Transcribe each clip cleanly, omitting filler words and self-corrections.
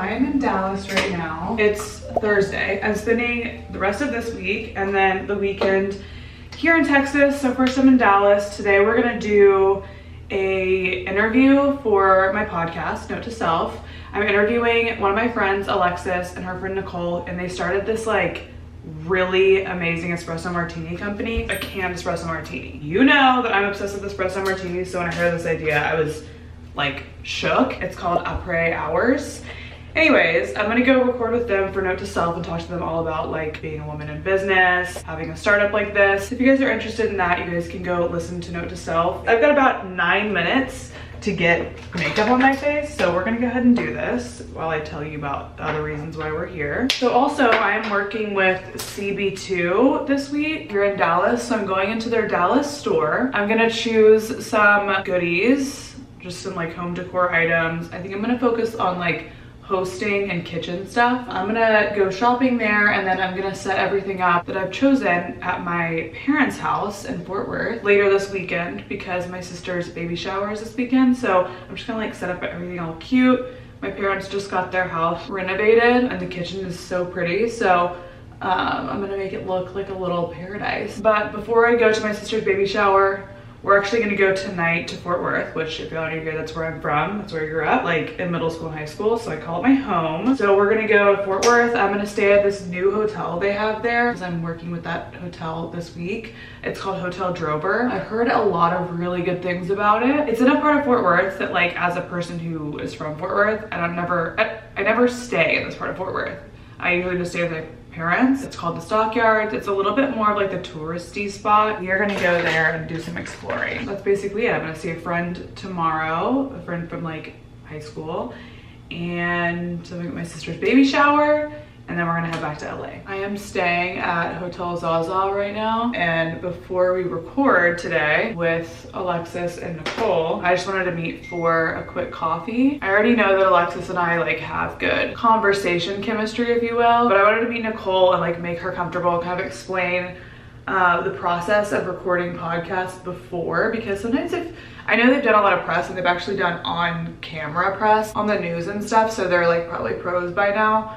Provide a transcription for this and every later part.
I am in Dallas right now. It's Thursday. I'm spending the rest of this week and then the weekend here in Texas. So first I'm in Dallas. Today we're gonna do a interview for my podcast, Note to Self. I'm interviewing one of my friends, Alexis, and her friend Nicole, and they started this like really amazing espresso martini company, a canned espresso martini. You know that I'm obsessed with espresso martinis, so when I heard this idea, I was like shook. It's called Après Hours. Anyways, I'm gonna go record with them for Note to Self and talk to them all about like being a woman in business, having a startup like this. If you guys are interested in that, you guys can go listen to Note to Self. I've got about 9 minutes to get makeup on my face, so we're gonna go ahead and do this while I tell you about the other reasons why we're here. So also I am working with CB2 this week here in Dallas, so I'm going into their Dallas store. I'm gonna choose some goodies, just some like home decor items. I think I'm gonna focus on like hosting and kitchen stuff. I'm gonna go shopping there and then I'm gonna set everything up that I've chosen at my parents' house in Fort Worth later this weekend because my sister's baby shower is this weekend. So I'm just gonna like set up everything all cute. My parents just got their house renovated and the kitchen is so pretty. So I'm gonna make it look like a little paradise. But before I go to my sister's baby shower, we're actually gonna go tonight to Fort Worth, which if y'all new here, that's where I'm from. That's where I grew up, like in middle school and high school. So I call it my home. So we're gonna go to Fort Worth. I'm gonna stay at this new hotel they have there because I'm working with that hotel this week. It's called Hotel Drover. I've heard a lot of really good things about it. It's in a part of Fort Worth that like as a person who is from Fort Worth, and I never stay in this part of Fort Worth. I usually just stay with my parents. It's called the Stockyards. It's a little bit more of like the touristy spot. We are gonna go there and do some exploring. That's basically it. I'm gonna see a friend tomorrow, a friend from like high school, and so we got my sister's baby shower, and then we're gonna head back to LA. I am staying at Hotel Zaza right now, and before we record today with Alexis and Nicole, I just wanted to meet for a quick coffee. I already know that Alexis and I like have good conversation chemistry, if you will, but I wanted to meet Nicole and like make her comfortable, kind of explain the process of recording podcasts before, because sometimes I know they've done a lot of press and they've actually done on camera press on the news and stuff, so they're like probably pros by now.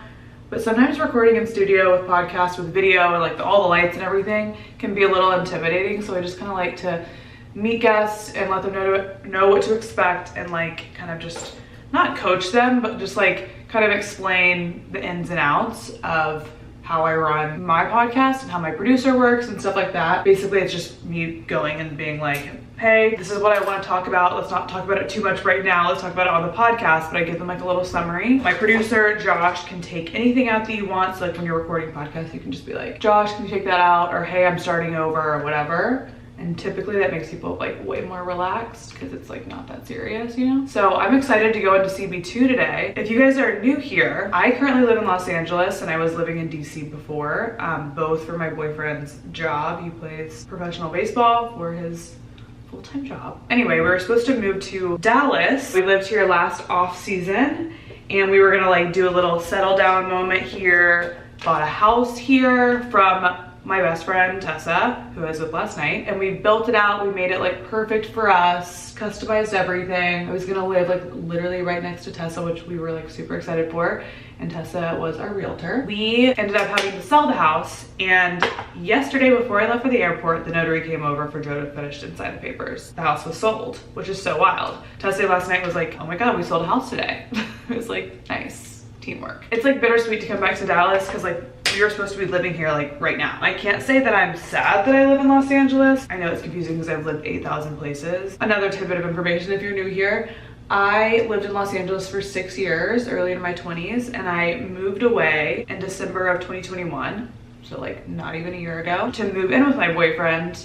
But sometimes recording in studio with podcasts with video and like all the lights and everything can be a little intimidating. So I just kind of like to meet guests and let them know what to expect and like kind of just not coach them, but just like kind of explain the ins and outs of how I run my podcast and how my producer works and stuff like that. Basically, it's just me going and being like, hey, this is what I want to talk about. Let's not talk about it too much right now. Let's talk about it on the podcast, but I give them like a little summary. My producer, Josh, can take anything out that you want. So like when you're recording podcasts, you can just be like, Josh, can you take that out? Or hey, I'm starting over or whatever. And typically that makes people like way more relaxed because it's like not that serious, you know? So I'm excited to go into CB2 today. If you guys are new here, I currently live in Los Angeles and I was living in DC before, both for my boyfriend's job. He plays professional baseball for his full-time job. Anyway, we were supposed to move to Dallas. We lived here last off season and we were gonna like do a little settle down moment here, bought a house here from my best friend Tessa, who I was with last night, and we built it out. We made it like perfect for us, customized everything. I was gonna live like literally right next to Tessa, which we were like super excited for, and Tessa was our realtor. We ended up having to sell the house, and yesterday before I left for the airport, the notary came over for Joe to finish and sign the papers. The house was sold, which is so wild. Tessa last night was like, oh my God, we sold a house today. It was like, nice teamwork. It's like bittersweet to come back to Dallas because like we were supposed to be living here like right now. I can't say that I'm sad that I live in Los Angeles. I know it's confusing because I've lived 8,000 places. Another tidbit of information if you're new here, I lived in Los Angeles for 6 years, early in my 20s, and I moved away in December of 2021, so like not even a year ago, to move in with my boyfriend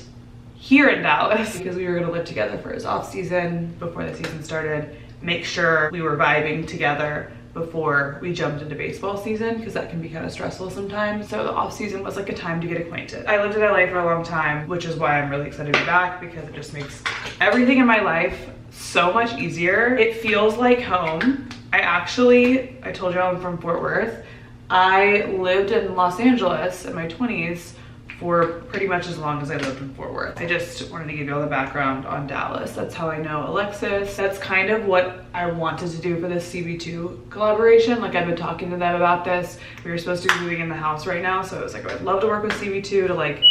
here in Dallas because we were gonna live together for his off season before the season started, make sure we were vibing together before we jumped into baseball season because that can be kind of stressful sometimes. So the off season was like a time to get acquainted. I lived in LA for a long time, which is why I'm really excited to be back because it just makes everything in my life so much easier. It feels like home. I told you I'm from Fort Worth. I lived in Los Angeles in my 20s for pretty much as long as I lived in Fort Worth. I just wanted to give you all the background on Dallas. That's how I know Alexis. That's kind of what I wanted to do for this CB2 collaboration. Like, I've been talking to them about this. We were supposed to be moving in the house right now, so I was like, I'd love to work with CB2 to like,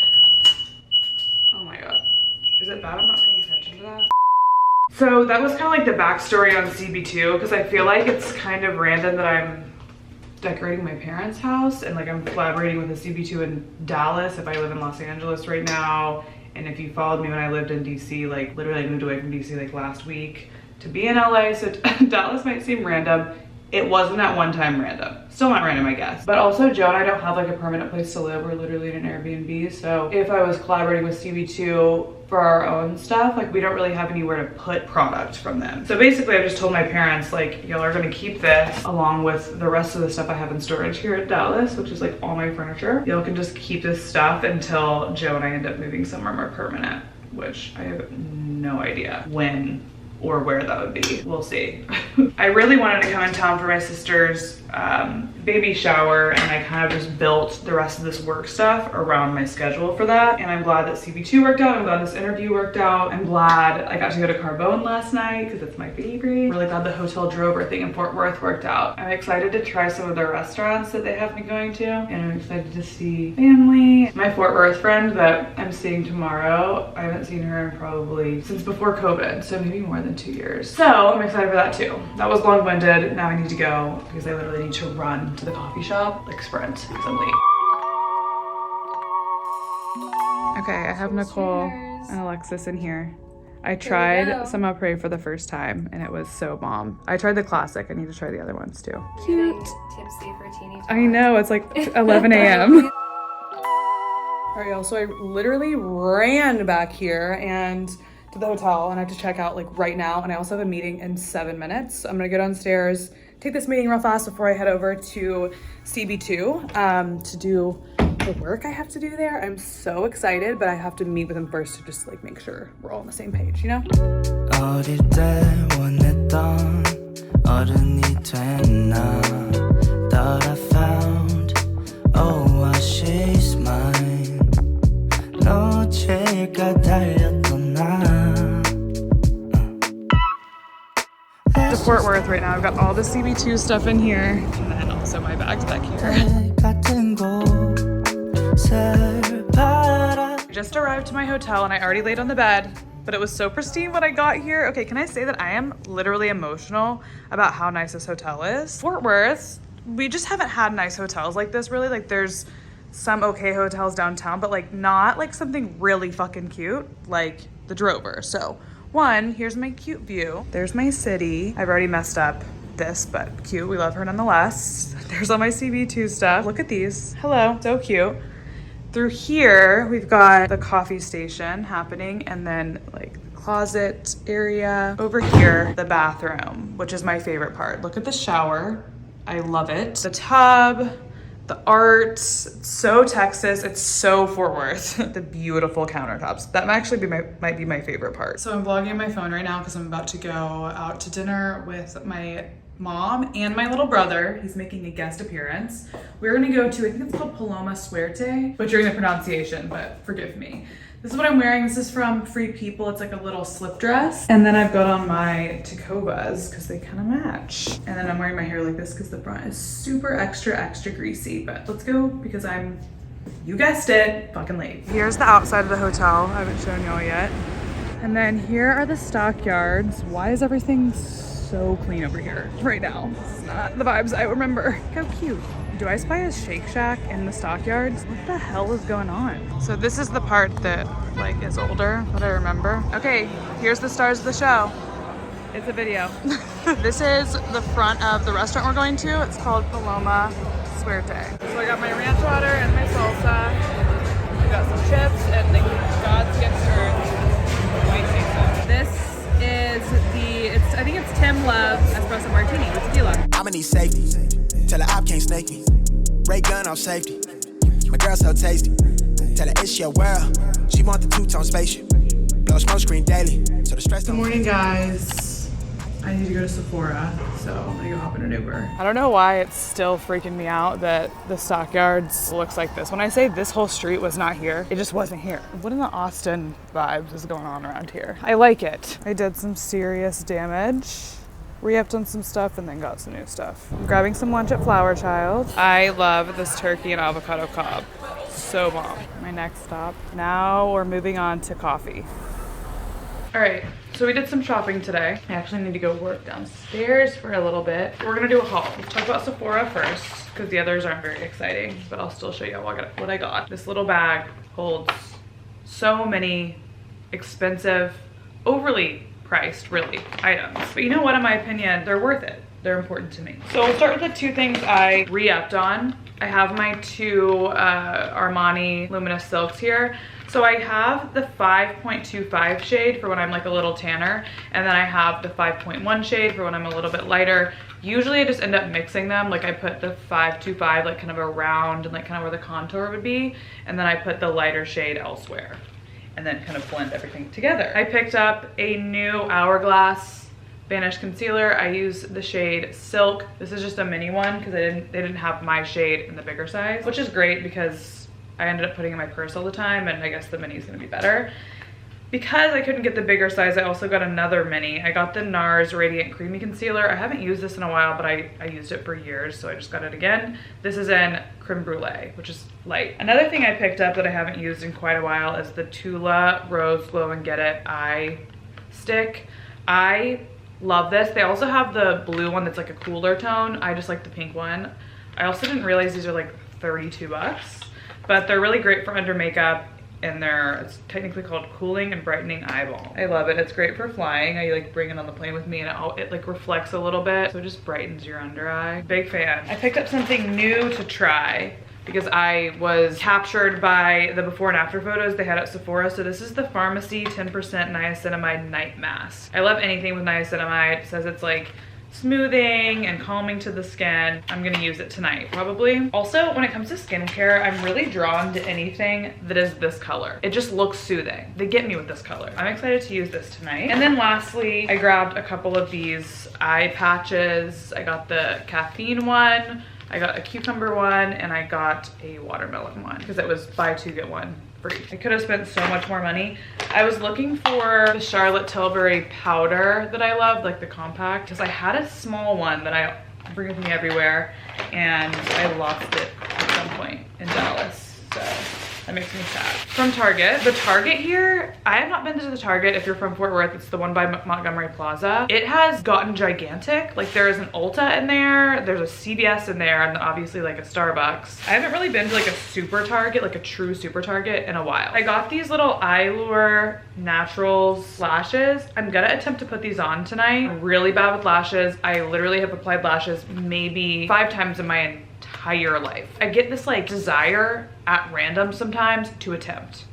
oh my God. Is it bad I'm not paying attention to that? So that was kind of like the backstory on CB2, because I feel like it's kind of random that I'm decorating my parents' house and like I'm collaborating with a CB2 in Dallas if I live in Los Angeles right now. And if you followed me when I lived in DC, like literally I moved away from DC like last week to be in LA, so Dallas might seem random. It wasn't at one time random. Still not random, I guess. But also Joe and I don't have like a permanent place to live. We're literally in an Airbnb. So if I was collaborating with CB2 for our own stuff, like we don't really have anywhere to put product from them. So basically I just told my parents, like, y'all are gonna keep this along with the rest of the stuff I have in storage here at Dallas, which is like all my furniture. Y'all can just keep this stuff until Joe and I end up moving somewhere more permanent, which I have no idea when or where that would be. We'll see. I really wanted to come in town for my sister's baby shower, and I kind of just built the rest of this work stuff around my schedule for that. And I'm glad that CB2 worked out. I'm glad this interview worked out. I'm glad I got to go to Carbone last night because it's my favorite. Really glad the Hotel Drover thing in Fort Worth worked out. I'm excited to try some of their restaurants that they have me going to, and I'm excited to see family. My Fort Worth friend that I'm seeing tomorrow, I haven't seen her in probably since before COVID, so maybe more than 2 years. So I'm excited for that too. That was long-winded. Now I need to go because I literally need to run to the coffee shop, like sprint, because I'm late. Okay, I have Nicole and Alexis in here. I tried Some Pray for the first time and it was so bomb. I tried the classic. I need to try the other ones too. Cute. Tipsy for teeny time. I know, it's like 11 a.m. All right, y'all, so I literally ran back here and to the hotel, and I have to check out like right now, and I also have a meeting in 7 minutes. So I'm gonna go downstairs, take this meeting real fast before I head over to CB2 to do the work I have to do there. I'm so excited, but I have to meet with them first to just like make sure we're all on the same page, you know? Thought I found, oh, she's mine. To Fort Worth right now. I've got all the CB2 stuff in here, and then also my bags back here. I just arrived to my hotel and I already laid on the bed, but it was so pristine when I got here. Okay, can I say that I am literally emotional about how nice this hotel is? Fort Worth, we just haven't had nice hotels like this really. Like there's some okay hotels downtown, but like not like something really fucking cute like the Drover. So one, here's my cute view. There's my city. I've already messed up this, but cute. We love her nonetheless. There's all my CB2 stuff. Look at these. Hello, so cute. Through here, we've got the coffee station happening, and then like the closet area. Over here, the bathroom, which is my favorite part. Look at the shower. I love it. The tub, the art, it's so Texas, it's so Fort Worth. The beautiful countertops. That might actually be my favorite part. So I'm vlogging on my phone right now because I'm about to go out to dinner with my mom and my little brother. He's making a guest appearance. We're gonna go to, I think it's called Paloma Suerte, butchering the pronunciation, but forgive me. This is what I'm wearing. This is from Free People. It's like a little slip dress. And then I've got on my Tacovas because they kind of match. And then I'm wearing my hair like this because the front is super extra greasy. But let's go because I'm, you guessed it, fucking late. Here's the outside of the hotel. I haven't shown y'all yet. And then here are the stockyards. Why is everything so clean over here right now? It's not the vibes I remember. How cute. Do I spy a Shake Shack in the stockyards? What the hell is going on? So this is the part that like is older, that I remember. Okay, here's the stars of the show. It's a video. This is the front of the restaurant we're going to. It's called Paloma Suerte. So I got my ranch water and my salsa. I got some chips and the God's gift to earth. White queso. This is I think it's Tim Love's espresso martini with tequila. I'ma need safety. Tell her I can't snake me. Ray gun on safety. My girl so tasty. Tell her it's your world. She want the two-tone spaceship. Blow smoke screen daily. So the stress. Good morning, guys. I need to go to Sephora, so I'm gonna go hop in an Uber. I don't know why it's still freaking me out that the Stockyards looks like this. When I say this whole street was not here, it just wasn't here. What in the Austin vibes is going on around here? I like it. I did some serious damage, re-upped on some stuff, and then got some new stuff. I'm grabbing some lunch at Flower Child. I love this turkey and avocado cob. So bomb. My next stop. Now we're moving on to coffee. All right, so we did some shopping today. I actually need to go work downstairs for a little bit. We're gonna do a haul. Let's talk about Sephora first, because the others aren't very exciting, but I'll still show you what I got. This little bag holds so many expensive, overly priced, really, items. But you know what, in my opinion, they're worth it. They're important to me. So we'll start with the two things I re-upped on. I have my two Armani Luminous Silks here. So I have the 5.25 shade for when I'm like a little tanner, and then I have the 5.1 shade for when I'm a little bit lighter. Usually I just end up mixing them. Like I put the 5.25 like kind of around and like kind of where the contour would be, and then I put the lighter shade elsewhere, and then kind of blend everything together. I picked up a new Hourglass Vanish Concealer. I use the shade Silk. This is just a mini one because they didn't have my shade in the bigger size, which is great because I ended up putting it in my purse all the time, and I guess the mini is gonna be better. Because I couldn't get the bigger size, I also got another mini. I got the NARS Radiant Creamy Concealer. I haven't used this in a while, but I used it for years, so I just got it again. This is in Creme Brulee, which is light. Another thing I picked up that I haven't used in quite a while is the Tula Rose Glow and Get It Eye Stick. I love this. They also have the blue one that's like a cooler tone. I just like the pink one. I also didn't realize these are like 32 bucks. But they're really great for under makeup, and it's technically called Cooling and Brightening Eyeball. I love it. It's great for flying. I like bring it on the plane with me, and it like reflects a little bit, so it just brightens your under eye. Big fan. I picked up something new to try because I was captured by the before and after photos they had at Sephora. So this is the Pharmacy 10% Niacinamide Night Mask. I love anything with niacinamide. It says it's like smoothing and calming to the skin. I'm gonna use it tonight, probably. Also, when it comes to skincare, I'm really drawn to anything that is this color. It just looks soothing. They get me with this color. I'm excited to use this tonight. And then lastly, I grabbed a couple of these eye patches. I got the caffeine one, I got a cucumber one, and I got a watermelon one because it was buy two get one free. I could have spent so much more money. I was looking for the Charlotte Tilbury powder that I loved, like the compact, because I had a small one that I bring with me everywhere, and I lost it at some point in Dallas, so that makes me sad. From Target. The Target here, I have not been to the Target. If you're from Fort Worth, it's the one by Montgomery Plaza. It has gotten gigantic. Like there is an Ulta in there, there's a CVS in there, and obviously like a Starbucks. I haven't really been to like a super Target, like a true super Target in a while. I got these little Allure Naturals lashes. I'm gonna attempt to put these on tonight. I'm really bad with lashes. I literally have applied lashes maybe 5 times in my entire life. I get this like desire at random sometimes to attempt.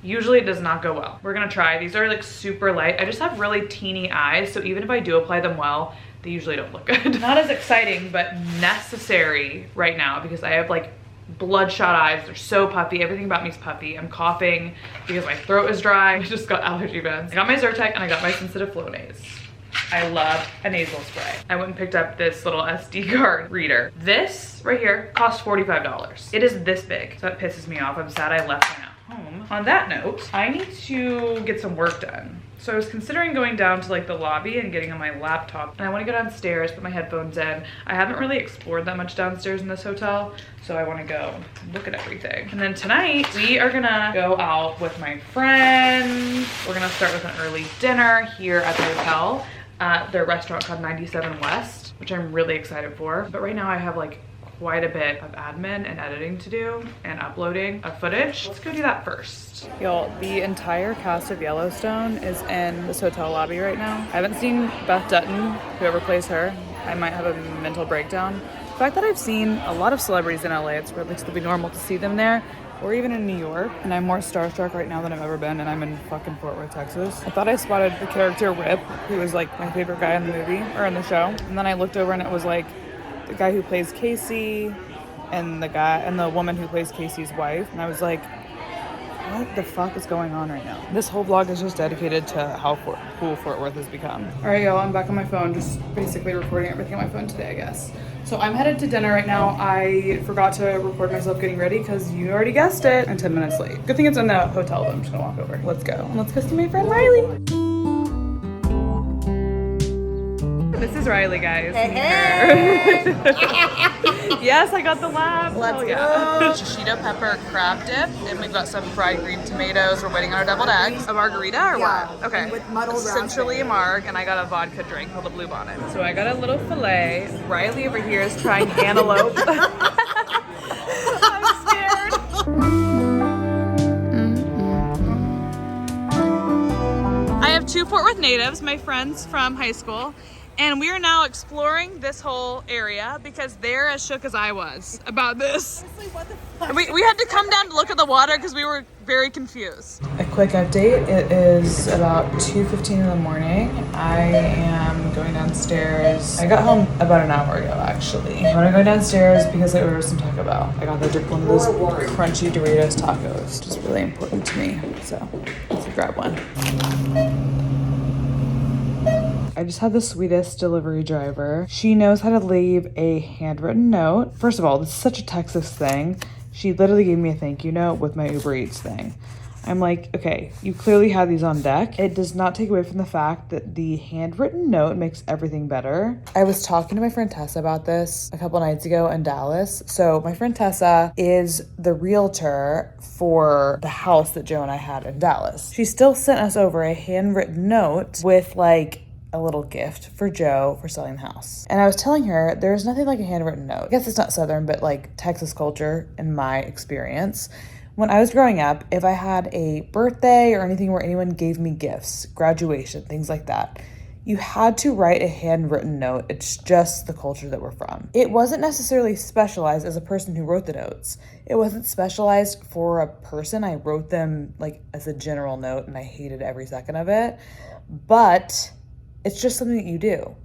Usually it does not go well. We're gonna try. These are like super light. I just have really teeny eyes, so even if I do apply them well, they usually don't look good. Not as exciting, but necessary right now because I have like bloodshot eyes. They're so puffy. Everything about me is puffy. I'm coughing because my throat is dry. I just got allergy meds. I got my Zyrtec and I got my Sensitive Flonase. I love a nasal spray. I went and picked up this little SD card reader. This right here cost $45. It is this big, so that pisses me off. I'm sad I left mine at home. On that note, I need to get some work done. So I was considering going down to like the lobby and getting on my laptop, and I want to go downstairs, put my headphones in. I haven't really explored that much downstairs in this hotel, so I want to go look at everything. And then tonight we are gonna go out with my friends. We're gonna start with an early dinner here at the hotel. Their restaurant called 97 West, which I'm really excited for. But right now I have like quite a bit of admin and editing to do and uploading of footage. Let's go do that first. Y'all, the entire cast of Yellowstone is in this hotel lobby right now. I haven't seen Beth Dutton, whoever plays her. I might have a mental breakdown. The fact that I've seen a lot of celebrities in LA, it's really still be normal to see them there, or even in New York, and I'm more starstruck right now than I've ever been, and I'm in fucking Fort Worth, Texas. I thought I spotted the character Rip, who was like my favorite guy in the movie, or in the show, and then I looked over and it was like the guy who plays Casey and the woman who plays Casey's wife, and I was like, What the fuck is going on right now? This whole vlog is just dedicated to how cool Fort Worth has become. All right, y'all, I'm back on my phone, just basically recording everything on my phone today, I guess. So I'm headed to dinner right now. I forgot to record myself getting ready because you already guessed it. I'm 10 minutes late. Good thing it's in the hotel, but I'm just gonna walk over. Let's go. Let's go see my friend Riley. This is Riley, guys. Hey. Yes, I got the lab. Let's go. Shishito pepper crab dip, and we've got some fried green tomatoes. We're waiting on our deviled eggs. A margarita or what? Okay. With muddled Essentially a marg, and I got a vodka drink called a Blue Bonnet. So I got a little filet. Riley over here is trying antelope. I'm scared. I have two Fort Worth natives, my friends from high school. And we are now exploring this whole area because they're as shook as I was about this. What the fuck? We had to come down to look at the water because we were very confused. A quick update. It is about 2:15 in the morning. I am going downstairs. I got home about an hour ago, actually. I'm gonna go downstairs because I ordered some Taco Bell. I got one of those crunchy Doritos tacos, which is really important to me. So let's grab one. I just had the sweetest delivery driver. She knows how to leave a handwritten note. First of all, this is such a Texas thing. She literally gave me a thank you note with my Uber Eats thing. I'm like, okay, you clearly have these on deck. It does not take away from the fact that the handwritten note makes everything better. I was talking to my friend Tessa about this a couple nights ago in Dallas. So my friend Tessa is the realtor for the house that Joe and I had in Dallas. She still sent us over a handwritten note with like a little gift for Joe for selling the house. And I was telling her there's nothing like a handwritten note. I guess it's not Southern, but like Texas culture in my experience. When I was growing up, if I had a birthday or anything where anyone gave me gifts, graduation, things like that, you had to write a handwritten note. It's just the culture that we're from. It wasn't necessarily specialized as a person who wrote the notes. It wasn't specialized for a person. I wrote them like as a general note and I hated every second of it. But it's just something that you do.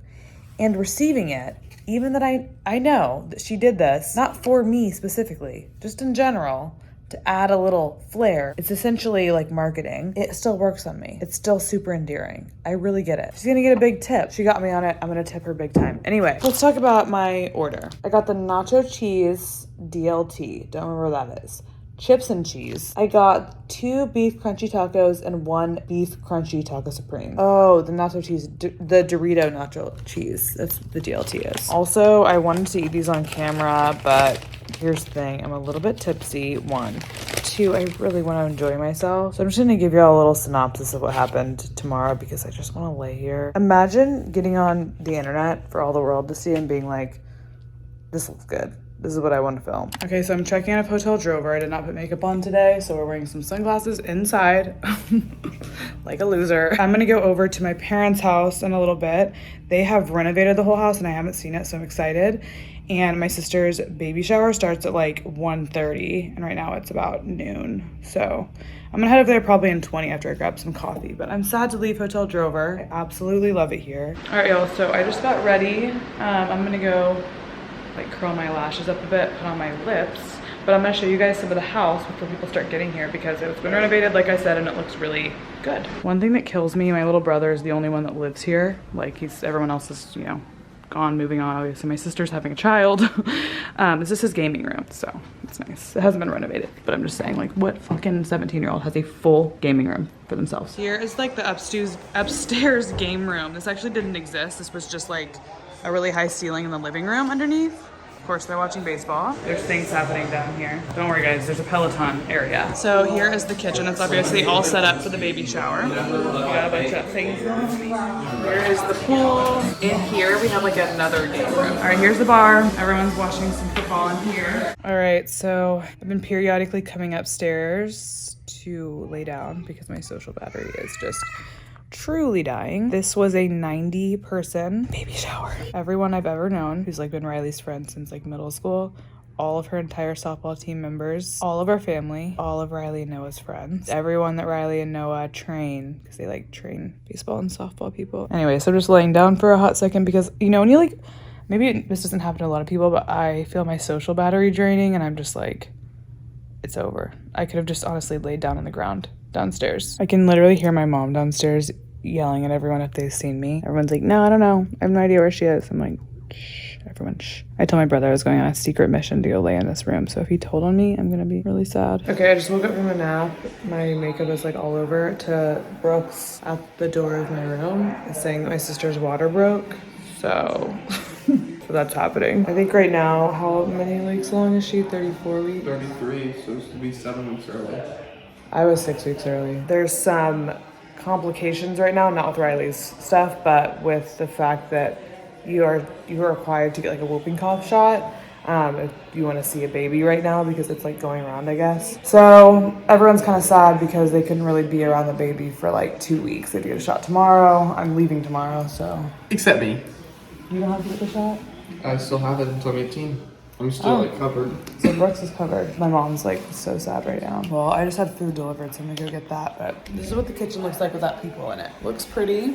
And receiving it, even that I know that she did this, not for me specifically, just in general, to add a little flair. It's essentially like marketing. It still works on me. It's still super endearing. I really get it. She's gonna get a big tip. She got me on it. I'm gonna tip her big time. Anyway, let's talk about my order. I got the nacho cheese DLT. Don't remember what that is. Chips and cheese. I got 2 beef crunchy tacos and 1 beef crunchy taco supreme. Oh, the nacho cheese, the Dorito nacho cheese. That's what the DLT is. Also, I wanted to eat these on camera, but here's the thing. I'm a little bit tipsy. 1. 2, I really want to enjoy myself. So I'm just going to give y'all a little synopsis of what happened tomorrow because I just want to lay here. Imagine getting on the internet for all the world to see and being like, this looks good. This is what I want to film. Okay, so I'm checking out of Hotel Drover. I did not put makeup on today, so we're wearing some sunglasses inside, like a loser. I'm gonna go over to my parents' house in a little bit. They have renovated the whole house and I haven't seen it, so I'm excited. And my sister's baby shower starts at like 1:30, and right now it's about noon. So I'm gonna head over there probably in 20 after I grab some coffee, but I'm sad to leave Hotel Drover. I absolutely love it here. All right, y'all, so I just got ready. I'm gonna go like curl my lashes up a bit, put on my lips, but I'm gonna show you guys some of the house before people start getting here because it's been renovated, like I said, and it looks really good. One thing that kills me, my little brother is the only one that lives here. Like everyone else is, you know, gone, moving on. Obviously my sister's having a child. This is his gaming room, so it's nice. It hasn't been renovated, but I'm just saying, like, what fucking 17-year-old has a full gaming room for themselves? Here is like the upstairs game room. This actually didn't exist. This was just like a really high ceiling in the living room underneath. Of course, they're watching baseball. There's things happening down here. Don't worry, guys, there's a Peloton area. So here is the kitchen. It's obviously all set up for the baby shower. We got a bunch of things going on. Here is the pool. In here, we have like another game room. All right, here's the bar. Everyone's watching some football in here. All right, so I've been periodically coming upstairs to lay down because my social battery is just truly dying. This was a 90-person baby shower. Everyone I've ever known who's like been Riley's friend since like middle school, all of her entire softball team members, all of our family, all of Riley and Noah's friends, everyone that Riley and Noah train, because they like train baseball and softball people. Anyway, so I'm just laying down for a hot second because, you know, when you like, maybe this doesn't happen to a lot of people, but I feel my social battery draining and I'm just like, it's over. I could have just honestly laid down on the ground downstairs. I can literally hear my mom downstairs yelling at everyone if they've seen me. Everyone's like, no, I don't know. I have no idea where she is. I'm like, shh, everyone, shh. I told my brother I was going on a secret mission to go lay in this room. So if he told on me, I'm gonna be really sad. Okay, I just woke up from a nap. My makeup is like all over. To Brooks at the door of my room is saying that my sister's water broke. So, so that's happening. I think right now, how many weeks along is she? 34 weeks? 33, supposed to be 7 weeks early. I was 6 weeks early. There's some complications right now, not with Riley's stuff, but with the fact that you are required to get like a whooping cough shot if you want to see a baby right now, because it's like going around, I guess. So everyone's kind of sad because they couldn't really be around the baby for like 2 weeks. They have to get a shot tomorrow. I'm leaving tomorrow, so. Except me. You don't have to get the shot? I still have it until I'm 18. I'm still like covered. So Brooks is covered. My mom's like so sad right now. Well, I just had food delivered, so I'm gonna go get that. But this is what the kitchen looks like without people in it. Looks pretty.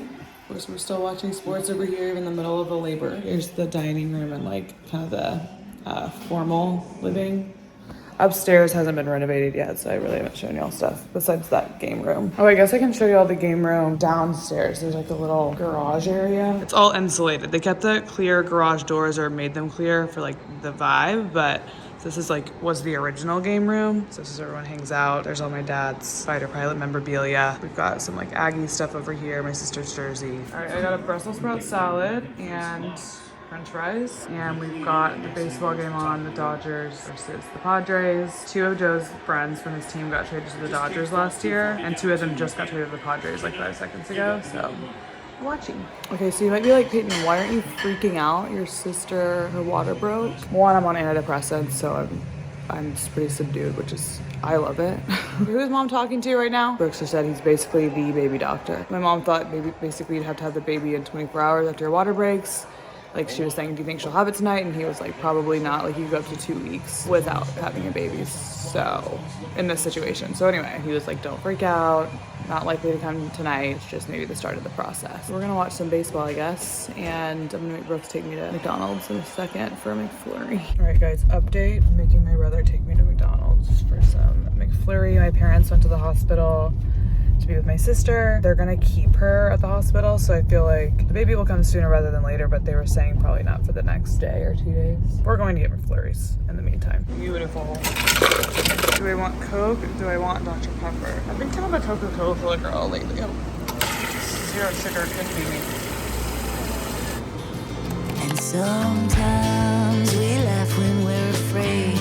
We're still watching sports over here in the middle of the labor. Here's the dining room and like kind of the formal living. Upstairs hasn't been renovated yet, so I really haven't shown y'all stuff besides that game room. Oh, I guess I can show y'all the game room downstairs. There's like a little garage area. It's all insulated. They kept the clear garage doors, or made them clear for like the vibe, but this is like, was the original game room. So this is where everyone hangs out. There's all my dad's fighter pilot memorabilia. We've got some like Aggie stuff over here, my sister's jersey. All right, I got a Brussels sprout salad and French fries, and we've got the baseball game on, the Dodgers versus the Padres. 2 of Joe's friends from his team got traded to the Dodgers last year, and 2 of them just got traded to the Padres like 5 seconds ago, so watching. Okay, so you might be like, Peyton, why aren't you freaking out? Your sister, her water broke. One, I'm on antidepressants, so I'm just pretty subdued, which is, I love it. Who's mom talking to right now? Brooks just said he's basically the baby doctor. My mom thought basically you'd have to have the baby in 24 hours after your water breaks. Like, she was saying, do you think she'll have it tonight? And he was like, probably not. Like, you go up to 2 weeks without having a baby. So, in this situation. So anyway, he was like, don't freak out. Not likely to come tonight. It's just maybe the start of the process. We're gonna watch some baseball, I guess. And I'm gonna make Brooks take me to McDonald's in a second for a McFlurry. All right, guys, update. I'm making my brother take me to McDonald's for some McFlurry. My parents went to the hospital to be with my sister. They're gonna keep her at the hospital, so I feel like the baby will come sooner rather than later, but they were saying probably not for the next day or 2 days. We're going to get McFlurries in the meantime. Beautiful. Do I want Coke? Do I want Dr. Pepper? I've been kind of a Coca-Cola girl lately. Oh, 0 sugar could be me. And sometimes we laugh when we're afraid.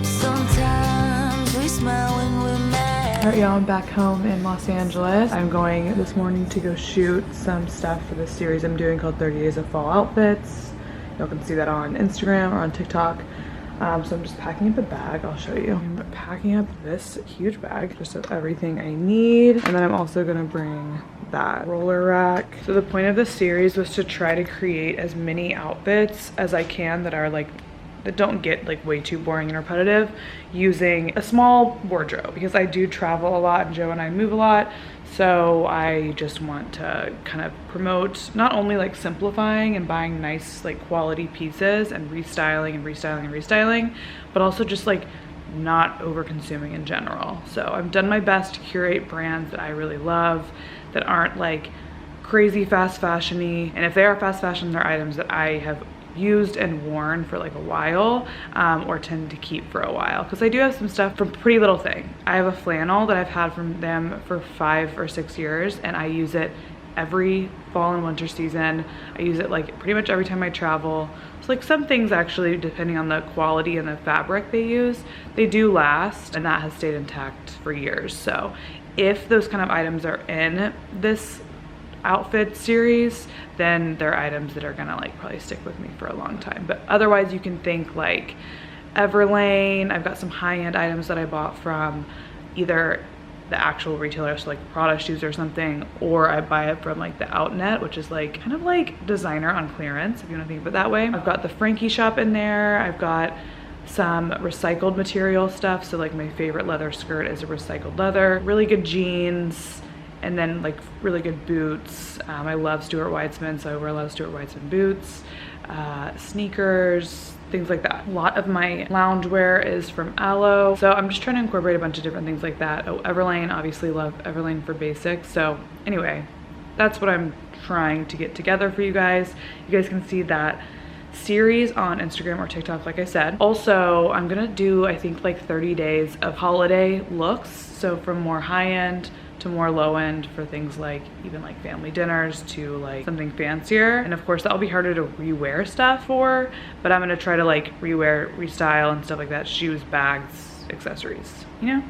Sometimes we smile when we're mad. All right, y'all, I'm back home in Los Angeles. I'm going this morning to go shoot some stuff for this series I'm doing called 30 Days of Fall Outfits. Y'all can see that on Instagram or on TikTok. So I'm just packing up a bag. I'll show you. I'm packing up this huge bag just of everything I need. And then I'm also gonna bring that roller rack. So the point of this series was to try to create as many outfits as I can that are like, that don't get like way too boring and repetitive, using a small wardrobe, because I do travel a lot and Joe and I move a lot. So I just want to kind of promote not only like simplifying and buying nice like quality pieces and restyling and restyling and restyling, but also just like not over consuming in general. So I've done my best to curate brands that I really love, that aren't like crazy fast fashion-y. And if they are fast fashion, they're items that I have used and worn for like a while, or tend to keep for a while, because I do have some stuff from Pretty Little Thing. I have a flannel that I've had from them for 5 or 6 years, and I use it every fall and winter season. I use it like pretty much every time I travel. So like some things actually, depending on the quality and the fabric they use, they do last, and that has stayed intact for years. So if those kind of items are in this outfit series, then they're items that are gonna like probably stick with me for a long time. But otherwise, you can think like Everlane. I've got some high-end items that I bought from either the actual retailer, so like Prada shoes or something, or I buy it from like the Outnet, which is like kind of like designer on clearance, if you want to think of it that way. I've got the Frankie shop in there. I've got some recycled material stuff, so like my favorite leather skirt is a recycled leather, really good jeans, and then like really good boots. I love Stuart Weitzman, so I wear a lot of Stuart Weitzman boots. Sneakers, things like that. A lot of my loungewear is from Aloe. So I'm just trying to incorporate a bunch of different things like that. Oh, Everlane, obviously love Everlane for basics. So anyway, that's what I'm trying to get together for you guys. You guys can see that series on Instagram or TikTok, like I said. Also, I'm gonna do, I think, like 30 days of holiday looks. So from more high-end to more low-end for things like even like family dinners to like something fancier. And of course that'll be harder to rewear stuff for, but I'm gonna try to like rewear, restyle and stuff like that. Shoes, bags, accessories, you know?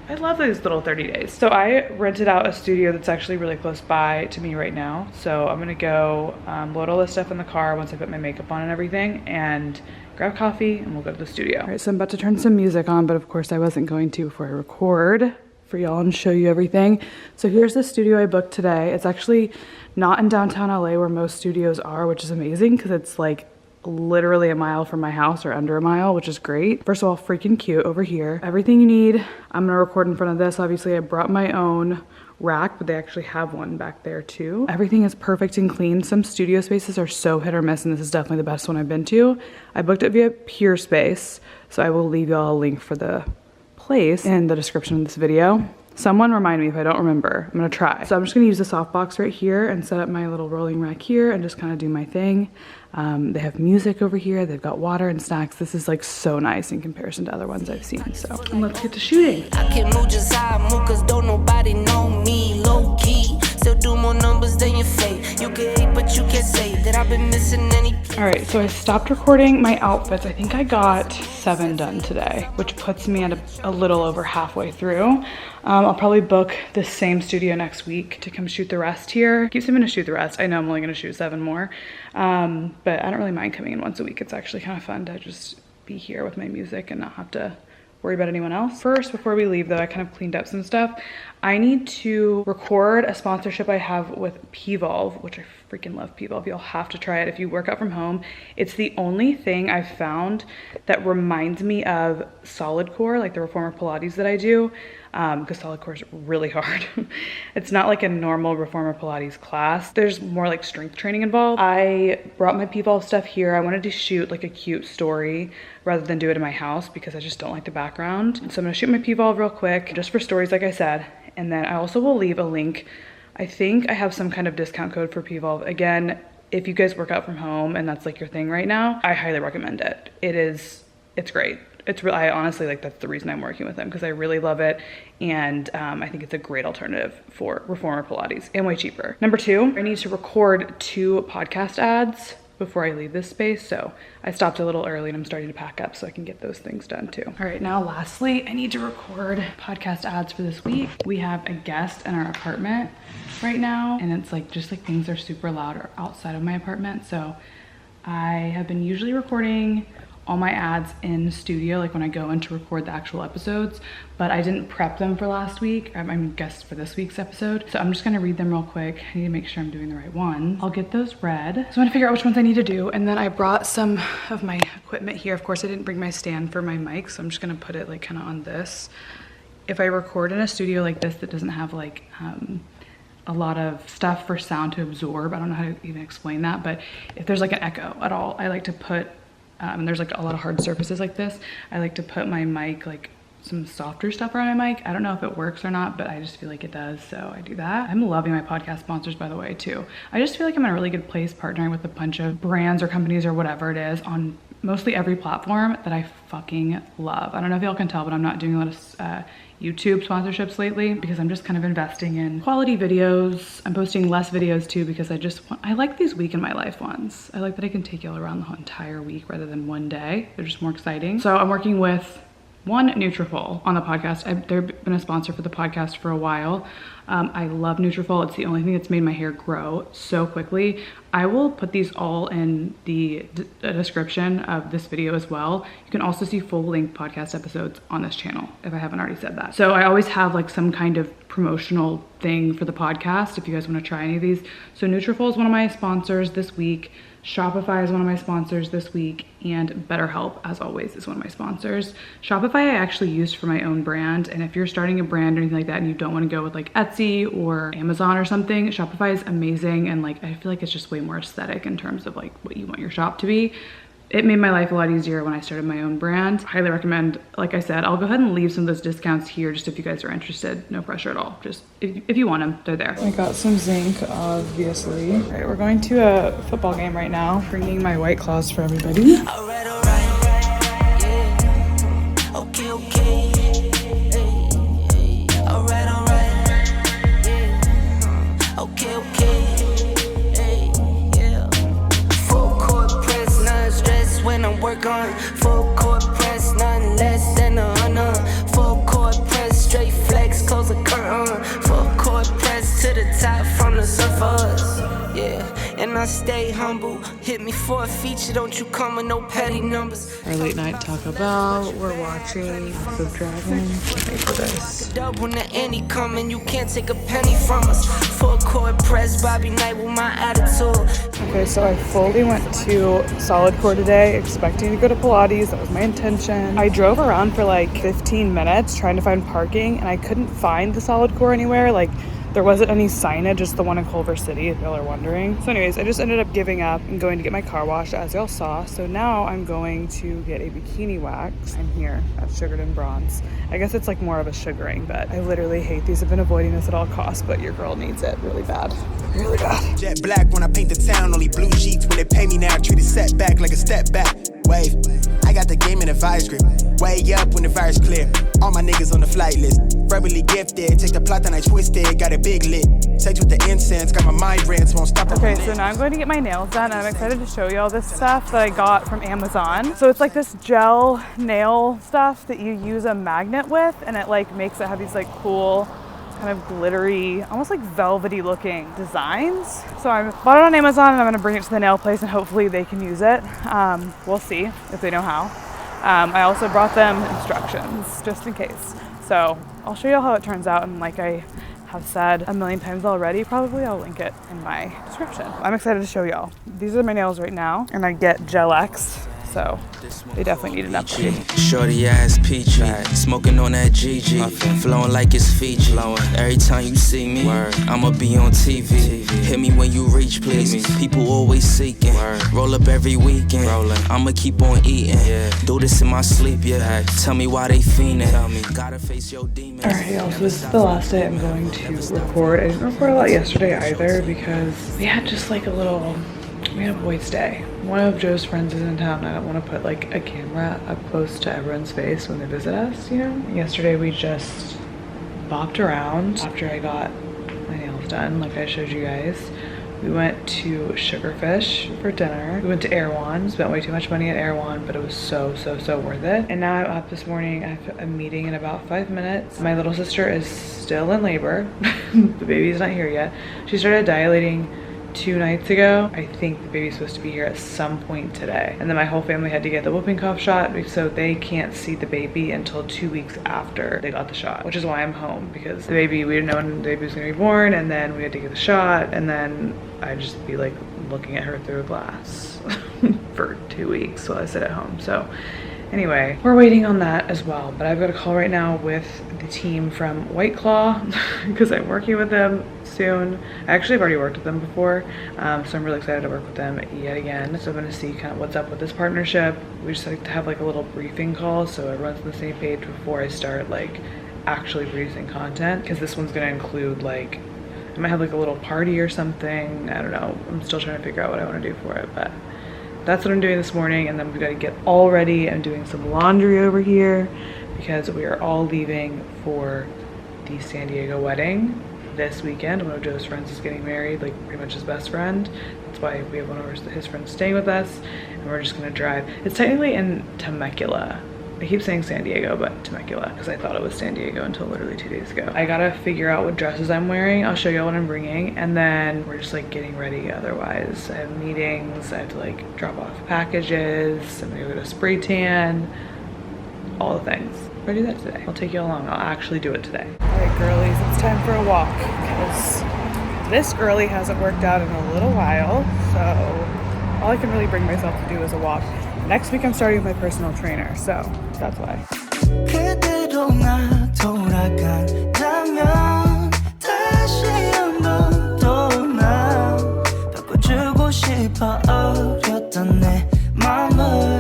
I love these little 30 days. So I rented out a studio that's actually really close by to me right now. So I'm gonna go load all this stuff in the car once I put my makeup on and everything, and grab coffee and we'll go to the studio. All right, so I'm about to turn some music on, but of course I wasn't going to before I record for y'all and show you everything. So here's the studio I booked today. It's actually not in downtown LA where most studios are, which is amazing because it's like literally a mile from my house or under a mile, which is great. First of all, freaking cute over here. Everything you need. I'm gonna record in front of this. Obviously I brought my own rack, but they actually have one back there too. Everything is perfect and clean. Some studio spaces are so hit or miss, and this is definitely the best one I've been to. I booked it via Pure Space, so I will leave y'all a link for the place in the description of this video. Someone remind me if I don't remember. I'm gonna try. So I'm just gonna use the softbox right here and set up my little rolling rack here and just kind of do my thing. They have music over here. They've got water and snacks. This is like so nice in comparison to other ones I've seen. So and let's get to shooting. I can move just how I move, cause don't nobody know me. Low key, still do more numbers than your fate. You can hate, but you can't say that I've been missing any. All right, so I stopped recording my outfits. I think I got 7 done today, which puts me at a little over halfway through. I'll probably book the same studio next week to come shoot the rest here. Keeps me gonna shoot the rest. I know I'm only gonna shoot 7 more, but I don't really mind coming in once a week. It's actually kind of fun to just be here with my music and not have to worry about anyone else. First, before we leave though, I kind of cleaned up some stuff. I need to record a sponsorship I have with Pvolve, which I freaking love Pvolve. You'll have to try it if you work out from home. It's the only thing I've found that reminds me of solid core, like the reformer Pilates that I do, because solid core is really hard. It's not like a normal reformer Pilates class. There's more like strength training involved. I brought my Pvolve stuff here. I wanted to shoot like a cute story rather than do it in my house because I just don't like the background. So I'm gonna shoot my Pvolve real quick just for stories, like I said. And then I also will leave a link. I think I have some kind of discount code for Pvolve. Again, if you guys work out from home and that's like your thing right now, I highly recommend it. It's great. I honestly, like, that's the reason I'm working with them, because I really love it. And I think it's a great alternative for reformer Pilates and way cheaper. Number 2, I need to record 2 podcast ads before I leave this space. So I stopped a little early and I'm starting to pack up so I can get those things done too. All right, now lastly, I need to record podcast ads for this week. We have a guest in our apartment right now, and it's like, just like things are super loud outside of my apartment. So I have been usually recording all my ads in studio, like when I go in to record the actual episodes, but I didn't prep them for last week. I'm guest for this week's episode. So I'm just gonna read them real quick. I need to make sure I'm doing the right ones. I'll get those read. So I'm gonna figure out which ones I need to do. And then I brought some of my equipment here. Of course, I didn't bring my stand for my mic, so I'm just gonna put it like kind of on this. If I record in a studio like this that doesn't have like a lot of stuff for sound to absorb, I don't know how to even explain that, but if there's like an echo at all, I like to put, and there's like a lot of hard surfaces like this, I like to put my mic, like some softer stuff around my mic. I don't know if it works or not, but I just feel like it does, so I do that. I'm loving my podcast sponsors, by the way, too. I just feel like I'm in a really good place partnering with a bunch of brands or companies or whatever it is on mostly every platform that I fucking love. I don't know if y'all can tell, but I'm not doing a lot of YouTube sponsorships lately because I'm just kind of investing in quality videos. I'm posting less videos too because I like these week in my life ones. I like that I can take y'all around the entire week rather than one day. They're just more exciting. So I'm working with Nutrafol on the podcast. They've been a sponsor for the podcast for a while. I love Nutrafol. It's the only thing that's made my hair grow so quickly. I will put these all in the description of this video as well. You can also see full length podcast episodes on this channel if I haven't already said that. So I always have like some kind of promotional thing for the podcast if you guys want to try any of these. So Nutrafol is one of my sponsors this week. Shopify is one of my sponsors this week, and BetterHelp, as always, is one of my sponsors. Shopify I actually used for my own brand, and if you're starting a brand or anything like that and you don't want to go with like Etsy or Amazon or something, Shopify is amazing, and like I feel like it's just way more aesthetic in terms of like what you want your shop to be. it made my life a lot easier when I started my own brand. Highly recommend. Like I said, I'll go ahead and leave some of those discounts here just if you guys are interested. No pressure at all. Just if you want them, they're there. I got some zinc, obviously. All right, we're going to a football game right now. Bringing my White Claws for everybody. Alright, yeah. Okay, okay. Alright, yeah. Okay, okay. Yeah. Full court press, none stress when I work on. Full court press, none less than 100. Full court press, straight flex, close the curtain. Full court press to the top from the surface. Yeah, and I stay humble. Hit me for a feature, don't you come with no petty numbers. Our late night Taco Bell. We're watching House of Dragons. Wait for this. Dub when the Andy coming, you can't take a penny from us. Full court press, Bobby Knight with my attitude. Okay, so I fully went to Solid Core today, expecting to go to Pilates. That was my intention. I drove around for like 15 minutes trying to find parking, and I couldn't find the Solid Core anywhere. Like, there wasn't any signage, just the one in Culver City, if y'all are wondering. So anyways, I just ended up giving up and going to get my car washed, as y'all saw. So now I'm going to get a bikini wax. I'm here at Sugared and Bronze. I guess it's like more of a sugaring, but I literally hate these. I've been avoiding this at all costs, but your girl needs it really bad. Really bad. Jet black when I paint the town, only blue sheets when they pay me now. Treat a setback like a step back. Wave, I got the game in a vice grip. Way up when the fire's clear. All my niggas on the flight list. Verbally gifted, take the plot and I twist it. Got it big lit. Sex with the incense, got my mind rents, won't stop. Okay, so now I'm going to get my nails done, and I'm excited to show you all this stuff that I got from Amazon. So it's like this gel nail stuff that you use a magnet with, and it like makes it have these like cool kind of glittery, almost like velvety looking designs. So I bought it on Amazon, and I'm gonna bring it to the nail place, and hopefully they can use it. We'll see if they know how. I also brought them instructions just in case. So I'll show you how it turns out, and like I have said a million times already, probably I'll link it in my description. I'm excited to show y'all. These are my nails right now, and I get Gel X, so they definitely need an upgrade. Shorty ass peachy, smoking on that GG, flowing like it's Fiji. Every time you see me, I'ma be on TV. Hit me when you reach, please. People always seeking. Roll up every weekend. I'ma keep on eating. Do this in my sleep, yeah. Tell me why they fiending. Gotta face your demons. Alright, y'all, so this is the last day I'm going to record. I didn't record a lot yesterday either because we had just like we had a boys' day. One of Joe's friends is in town. I don't want to put like a camera up close to everyone's face when they visit us, you know? Yesterday we just bopped around after I got my nails done, like I showed you guys. We went to Sugarfish for dinner. We went to Erewhon, spent way too much money at Erewhon, but it was so worth it. And now I'm up this morning. I have a meeting in about 5 minutes. My little sister is still in labor. The baby's not here yet. She started dilating 2 nights ago. I think the baby's supposed to be here at some point today. And then my whole family had to get the whooping cough shot, so they can't see the baby until 2 weeks after they got the shot, which is why I'm home, because the baby, we didn't know when the baby was gonna be born, and then we had to get the shot, and then I'd just be like looking at her through a glass for 2 weeks while I sit at home. So anyway, we're waiting on that as well, but I've got a call right now with the team from White Claw because I'm working with them soon. I actually have already worked with them before, so I'm really excited to work with them yet again. So I'm gonna see kind of what's up with this partnership. We just like to have like a little briefing call so everyone's on the same page before I start like actually producing content, because this one's gonna include like, I might have like a little party or something. I don't know. I'm still trying to figure out what I want to do for it, but that's what I'm doing this morning. And then we've got to get all ready. I'm doing some laundry over here because we are all leaving for the San Diego wedding this weekend. One of Joe's friends is getting married, like pretty much his best friend. That's why we have one of his friends staying with us, and we're just gonna drive. It's technically in Temecula. I keep saying San Diego, but Temecula, because I thought it was San Diego until literally 2 days ago. I gotta figure out what dresses I'm wearing. I'll show you what I'm bringing, and then we're just like getting ready otherwise. I have meetings, I have to like drop off packages, I'm gonna go to spray tan, all the things. We're gonna do that today. I'll take you along. I'll actually do it today. All right, girlies, it's time for a walk, because this girly hasn't worked out in a little while, so all I can really bring myself to do is a walk. Next week I'm starting with my personal trainer, so that's why. 싶어 어렸던 내 맘을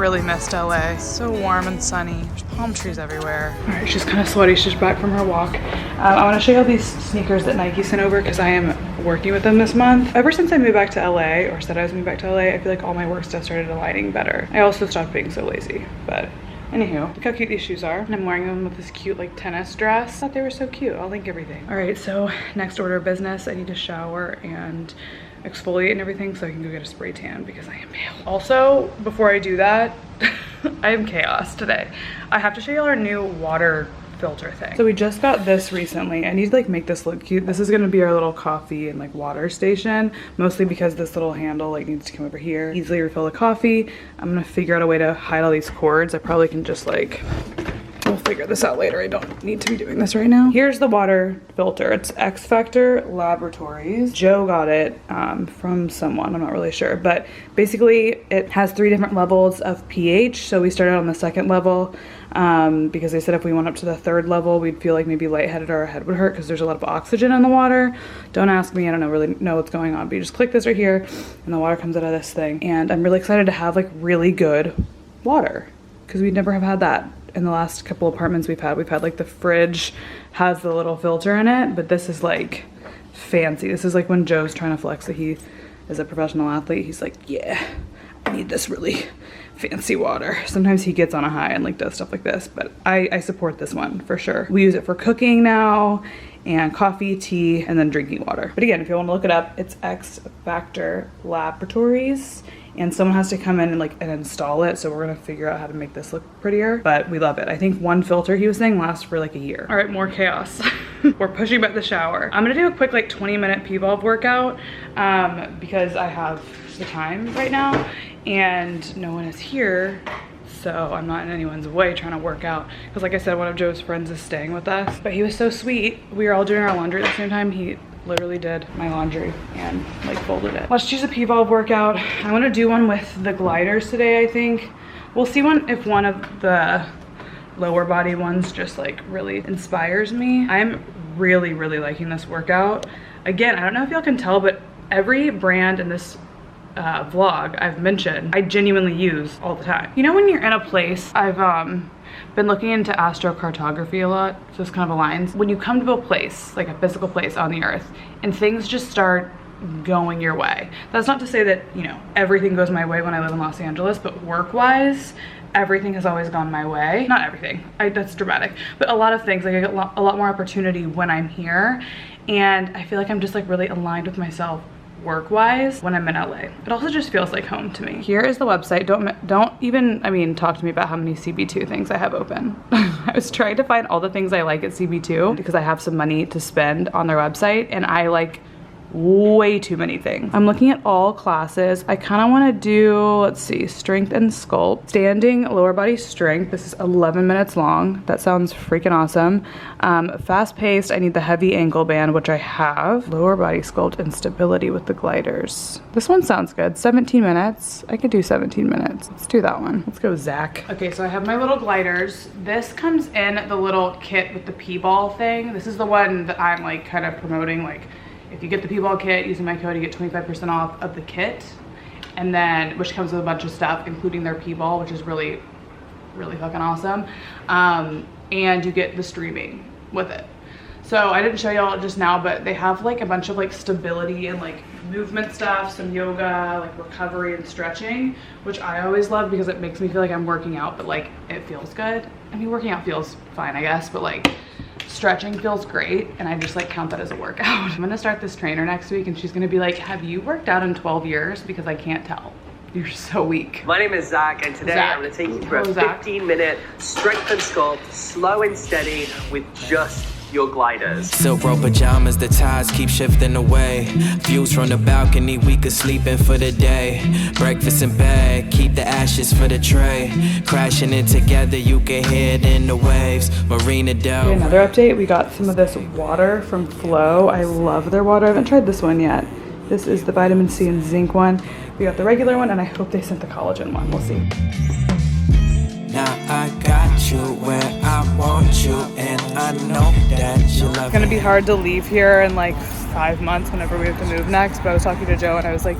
really missed LA. It's so warm and sunny. There's palm trees everywhere. All right, she's kind of sweaty. She's back from her walk. I want to show you all these sneakers that Nike sent over because I am working with them this month. Ever since I moved back to LA, or said I was moving back to LA, I feel like all my work stuff started aligning better. I also stopped being so lazy, but anywho, look how cute these shoes are. And I'm wearing them with this cute like tennis dress. I thought they were so cute. I'll link everything. All right, so next order of business, I need to shower and exfoliate and everything so I can go get a spray tan because I am pale. Also, before I do that, I am chaos today. I have to show you our new water filter thing. So we just got this recently. I need to like make this look cute. This is gonna be our little coffee and like water station, mostly because this little handle like needs to come over here, easily refill the coffee. I'm gonna figure out a way to hide all these cords. I probably can just like, we'll figure this out later. I don't need to be doing this right now. Here's the water filter. It's X Factor Laboratories. Joe got it from someone, I'm not really sure, but basically it has 3 different levels of pH. So we started on the 2nd level because they said if we went up to the 3rd level, we'd feel like maybe lightheaded or our head would hurt because there's a lot of oxygen in the water. Don't ask me, I don't really know what's going on, but you just click this right here and the water comes out of this thing. And I'm really excited to have like really good water because we never have had that. In the last couple apartments we've had like the fridge has the little filter in it, but this is like fancy. This is like when Joe's trying to flex that he is a professional athlete. He's like, yeah, I need this really fancy water. Sometimes he gets on a high and like does stuff like this, but I support this one for sure. We use it for cooking now and coffee, tea, and then drinking water. But again, if you want to look it up, it's X Factor Laboratories. And someone has to come in and install it. So we're gonna figure out how to make this look prettier, but we love it. I think one filter, he was saying, lasts for like a year. All right, more chaos. We're pushing back the shower. I'm gonna do a quick like 20-minute P-valve workout because I have the time right now and no one is here. So I'm not in anyone's way trying to work out. Because like I said, one of Joe's friends is staying with us, but he was so sweet. We were all doing our laundry at the same time. He literally did my laundry and like folded it. Let's choose a P-valve workout. I want to do one with the gliders today, I think. We'll see if one of the lower body ones just like really inspires me. I'm really, really liking this workout. Again, I don't know if y'all can tell, but every brand in this vlog I've mentioned, I genuinely use all the time. You know when you're in a place, I've been looking into astrocartography a lot, so this kind of aligns. When you come to a place, like a physical place on the earth, and things just start going your way. That's not to say that, you know, everything goes my way when I live in Los Angeles, but work-wise, everything has always gone my way. Not everything, that's dramatic, but a lot of things, like I get a lot more opportunity when I'm here, and I feel like I'm just like really aligned with myself work-wise when I'm in LA. It also just feels like home to me. Here is the website. Don't even, I mean, talk to me about how many CB2 things I have open. I was trying to find all the things I like at CB2 because I have some money to spend on their website and I like way too many things. I'm looking at all classes. I kind of want to do, let's see, strength and sculpt. Standing lower body strength. This is 11 minutes long. That sounds freaking awesome. Fast paced, I need the heavy ankle band, which I have. Lower body sculpt and stability with the gliders. This one sounds good. 17 minutes. I could do 17 minutes. Let's do that one. Let's go, Zach. Okay, so I have my little gliders. This comes in the little kit with the P-ball thing. This is the one that I'm like kind of promoting, like, if you get the P-ball kit, using my code, you get 25% off of the kit. And then, which comes with a bunch of stuff, including their P-ball, which is really, really fucking awesome. And you get the streaming with it. So I didn't show y'all just now, but they have like a bunch of like stability and like movement stuff, some yoga, like recovery and stretching, which I always love because it makes me feel like I'm working out, but like it feels good. I mean, working out feels fine, I guess, but like stretching feels great, and I just like count that as a workout. I'm gonna start this trainer next week and she's gonna be like, have you worked out in 12 years? Because I can't tell. You're so weak. My name is Zach, and today I'm gonna take you through a 15-minute strength and sculpt, slow and steady, with just your gliders. Silk rope pajamas, the tides keep shifting away. Views from the balcony, we could sleep in for the day. Breakfast in bed, keep the ashes for the tray. Crashing it together, you can hear it in the waves. Marina Del. Okay, another update, we got some of this water from Flow. I love their water. I haven't tried this one yet. This is the vitamin C and zinc one. We got the regular one, and I hope they sent the collagen one. We'll see. Now I got you where I want you, and I know that you love me. It's gonna be hard to leave here in like 5 months whenever we have to move next, but I was talking to Joe and I was like,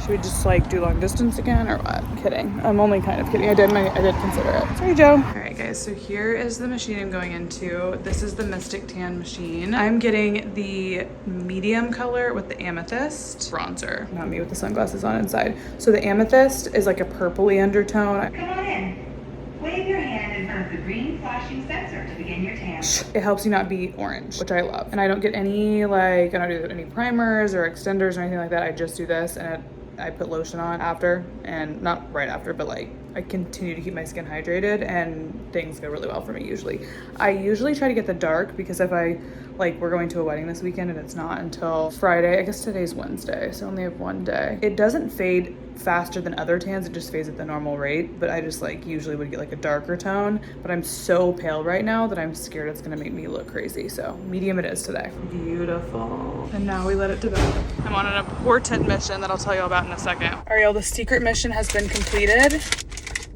Should we just like do long distance again or what? Kidding. I'm only kind of kidding. I did consider it. Sorry, Joe. All right, guys. So here is the machine I'm going into. This is the Mystic Tan machine. I'm getting the medium color with the amethyst bronzer. Not me with the sunglasses on inside. So the amethyst is like a purpley undertone. Come on in. Wave your hand in front of the green flashing sensor to begin your tan. It helps you not be orange, which I love. And I don't get any I don't do any primers or extenders or anything like that. I just do this and I put lotion on after, and not right after, but like I continue to keep my skin hydrated and things go really well for me usually. I usually try to get the dark because if we're going to a wedding this weekend and it's not until Friday, I guess today's Wednesday, so I only have one day. It doesn't fade faster than other tans, it just fades at the normal rate, but I just usually would get like a darker tone, but I'm so pale right now that I'm scared it's gonna make me look crazy, so medium it is today. Beautiful. And now we let it develop. I'm on an important mission that I'll tell you about in a second. All right, y'all, the secret mission has been completed.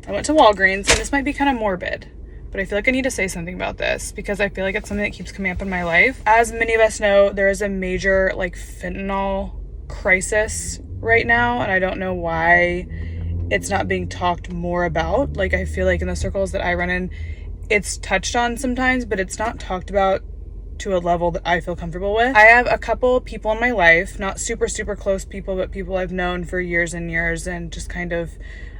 I went to Walgreens, and this might be kind of morbid, but I feel like I need to say something about this because I feel like it's something that keeps coming up in my life. As many of us know, there is a major fentanyl crisis right now, and I don't know why it's not being talked more about. I feel like in the circles that I run in, it's touched on sometimes, but it's not talked about to a level that I feel comfortable with. I have a couple people in my life, not super, super close people, but people I've known for years and years and just kind of,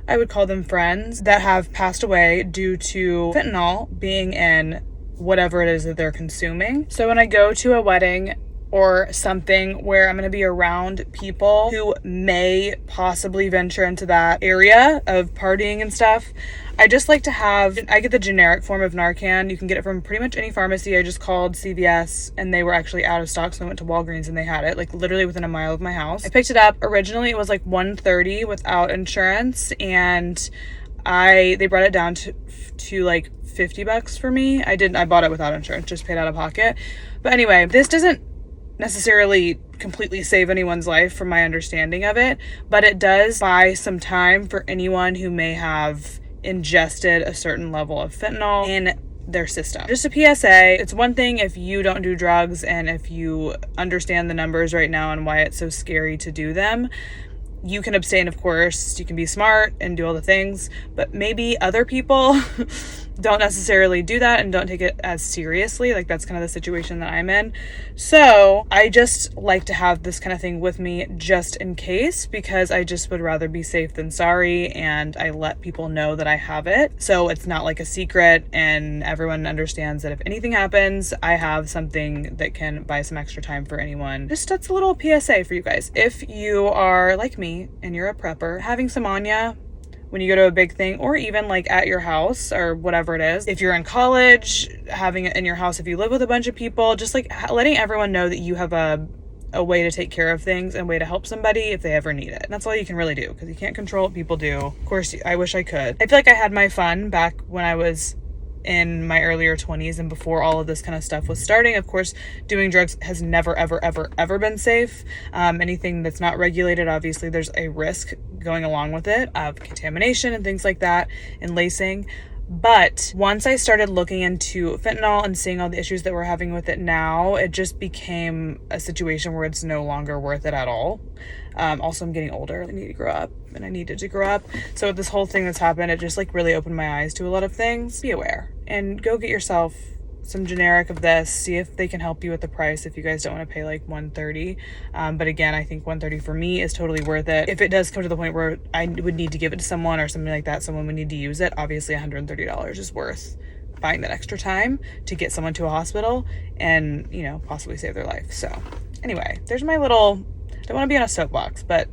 I would call them friends, that have passed away due to fentanyl being in whatever it is that they're consuming. So when I go to a wedding or something where I'm going to be around people who may possibly venture into that area of partying and stuff, I just like to I get the generic form of Narcan. You can get it from pretty much any pharmacy. I just called CVS and they were actually out of stock, so I went to Walgreens and they had it literally within a mile of my house. I picked it up. Originally it was $130 without insurance, and they brought it down to $50 for me. I bought it without insurance, just paid out of pocket. But anyway, this doesn't necessarily completely save anyone's life from my understanding of it, but it does buy some time for anyone who may have ingested a certain level of fentanyl in their system. Just a PSA, it's one thing if you don't do drugs and if you understand the numbers right now and why it's so scary to do them. You can abstain, of course. You can be smart and do all the things, but maybe other people don't necessarily do that and don't take it as seriously. That's kind of the situation that I'm in. So I just like to have this kind of thing with me just in case, because I just would rather be safe than sorry, and I let people know that I have it. So it's not like a secret, and everyone understands that if anything happens, I have something that can buy some extra time for anyone. Just that's a little PSA for you guys. If you are like me and you're a prepper, having some on ya when you go to a big thing, or even at your house or whatever it is. If you're in college, having it in your house, if you live with a bunch of people, just letting everyone know that you have a way to take care of things and a way to help somebody if they ever need it. And that's all you can really do, because you can't control what people do. Of course, I wish I could. I feel like I had my fun back when I was in my earlier 20s and before all of this kind of stuff was starting. Of course, doing drugs has never, ever, ever, ever been safe. Anything that's not regulated, obviously there's a risk going along with it of contamination and things like that, and lacing. But once I started looking into fentanyl and seeing all the issues that we're having with it now, it just became a situation where it's no longer worth it at all. Also, I'm getting older. I need to grow up, and I needed to grow up. So this whole thing that's happened, it just really opened my eyes to a lot of things. Be aware and go get yourself some generic of this. See if they can help you with the price if you guys don't want to pay $130. But again, I think $130 for me is totally worth it. If it does come to the point where I would need to give it to someone or something like that, someone would need to use it, obviously $130 is worth buying that extra time to get someone to a hospital and, possibly save their life. So anyway, there's my little, I don't want to be on a soapbox, but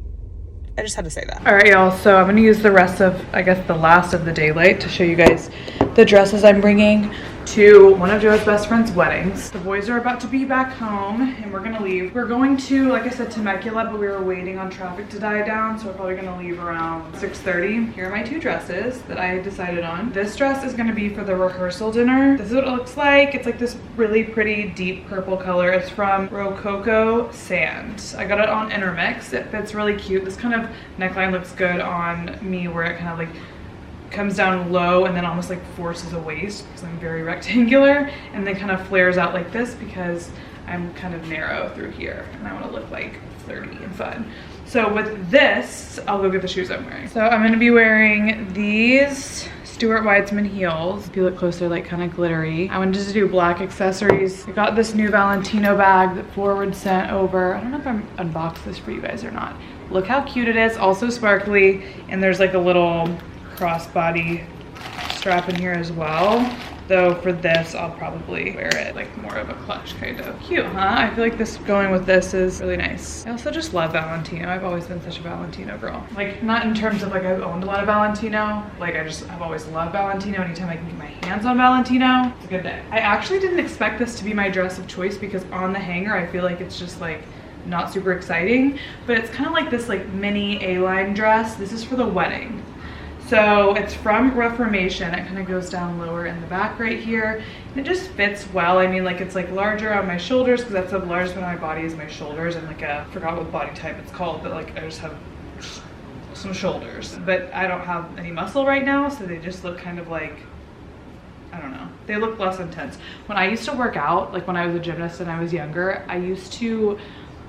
I just had to say that. All right, y'all. So I'm going to use the rest of, the last of the daylight to show you guys the dresses I'm bringing to one of Joe's best friend's weddings. The boys are about to be back home and we're gonna leave. We're going to, like I said, Temecula, but we were waiting on traffic to die down, so we're probably gonna leave around 6:30. Here are my two dresses that I decided on. This dress is gonna be for the rehearsal dinner. This is what it looks like. It's this really pretty deep purple color. It's from Rococo Sand. I got it on Intermix. It fits really cute. This kind of neckline looks good on me, where it kind of comes down low and then almost forces a waist, because I'm very rectangular, and then kind of flares out like this because I'm kind of narrow through here and I want to look like flirty and fun. So with this, I'll go get the shoes I'm wearing. So I'm gonna be wearing these Stuart Weitzman heels. If you look closer, like kind of glittery. I wanted to do black accessories. I got this new Valentino bag that Forward sent over. I don't know if I'm unboxed this for you guys or not. Look how cute it is, also sparkly, and there's like a little crossbody strap in here as well. Though for this, I'll probably wear it like more of a clutch kind of. Cute, huh? I feel like this going with this is really nice. I also just love Valentino. I've always been such a Valentino girl. Like not in terms of like I've owned a lot of Valentino. Like I've always loved Valentino. Anytime I can get my hands on Valentino, it's a good day. I actually didn't expect this to be my dress of choice because on the hanger, I feel like it's just like not super exciting, but it's kind of like this like mini A-line dress. This is for the wedding. So it's from Reformation. It kind of goes down lower in the back right here. And it just fits well. I mean, like it's like larger on my shoulders because that's the largest part of my body is my shoulders. And like I forgot what body type it's called, but like I just have some shoulders. But I don't have any muscle right now, so they just look kind of like, I don't know. They look less intense. When I used to work out, like when I was a gymnast and I was younger, I used to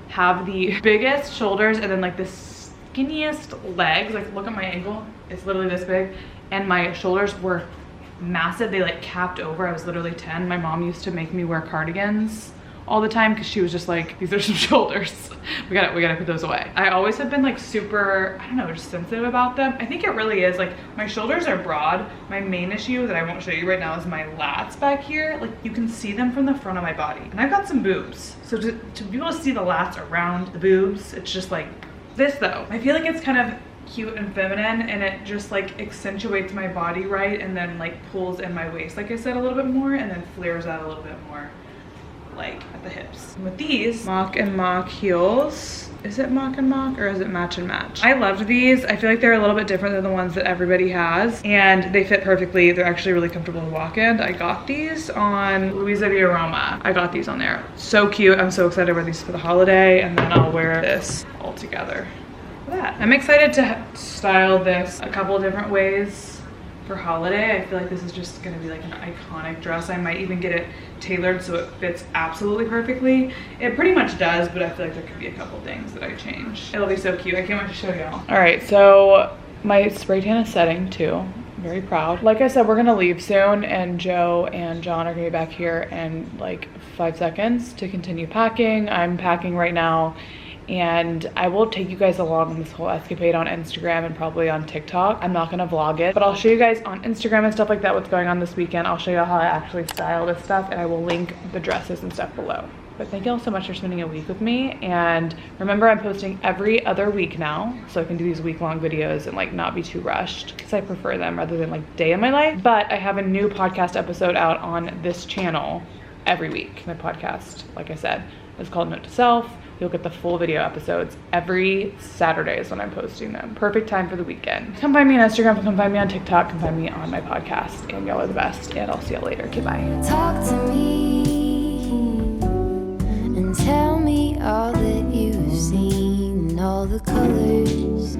have the biggest shoulders and then like this skinniest legs. Like look at my ankle, it's literally this big, and my shoulders were massive. They like capped over. I was literally 10. My mom used to make me wear cardigans all the time because she was just like, these are some shoulders, we gotta put those away. I always have been like super, I don't know, just sensitive about them. I think it really is like my shoulders are broad. My main issue that I won't show you right now is my lats back here. Like you can see them from the front of my body, and I've got some boobs, so to be able to see the lats around the boobs, it's just like this though. I feel like it's kind of cute and feminine, and it just like accentuates my body right, and then like pulls in my waist, like I said, a little bit more, and then flares out a little bit more like at the hips. And with these Mock and Mock heels, is it Mock and Mock or is it Match and Match? I loved these. I feel like they're a little bit different than the ones that everybody has, and they fit perfectly. They're actually really comfortable to walk in. I got these on Louisa Viaroma. I got these on there. So cute. I'm so excited to wear these for the holiday, and then I'll wear this all together for that. I'm excited to style this a couple of different ways for holiday. I feel like this is just gonna be like an iconic dress. I might even get it tailored so it fits absolutely perfectly. It pretty much does, but I feel like there could be a couple things that I change. It'll be so cute. I can't wait to show y'all. All right, so my spray tan is setting too. I'm very proud. Like I said, we're gonna leave soon, and Joe and John are gonna be back here in like 5 seconds to continue packing. I'm packing right now, and I will take you guys along on this whole escapade on Instagram and probably on TikTok. I'm not gonna vlog it, but I'll show you guys on Instagram and stuff like that what's going on this weekend. I'll show you how I actually style this stuff, and I will link the dresses and stuff below. But thank you all so much for spending a week with me, and remember I'm posting every other week now, so I can do these week-long videos and like not be too rushed because I prefer them rather than like day in my life. But I have a new podcast episode out on this channel every week. My podcast, like I said, is called Note to Self. You'll get the full video episodes every Saturdays when I'm posting them. Perfect time for the weekend. Come find me on Instagram, come find me on TikTok, come find me on my podcast, and y'all are the best, and I'll see y'all later. Okay, bye. Talk to me and tell me all that you've seen, all the colors.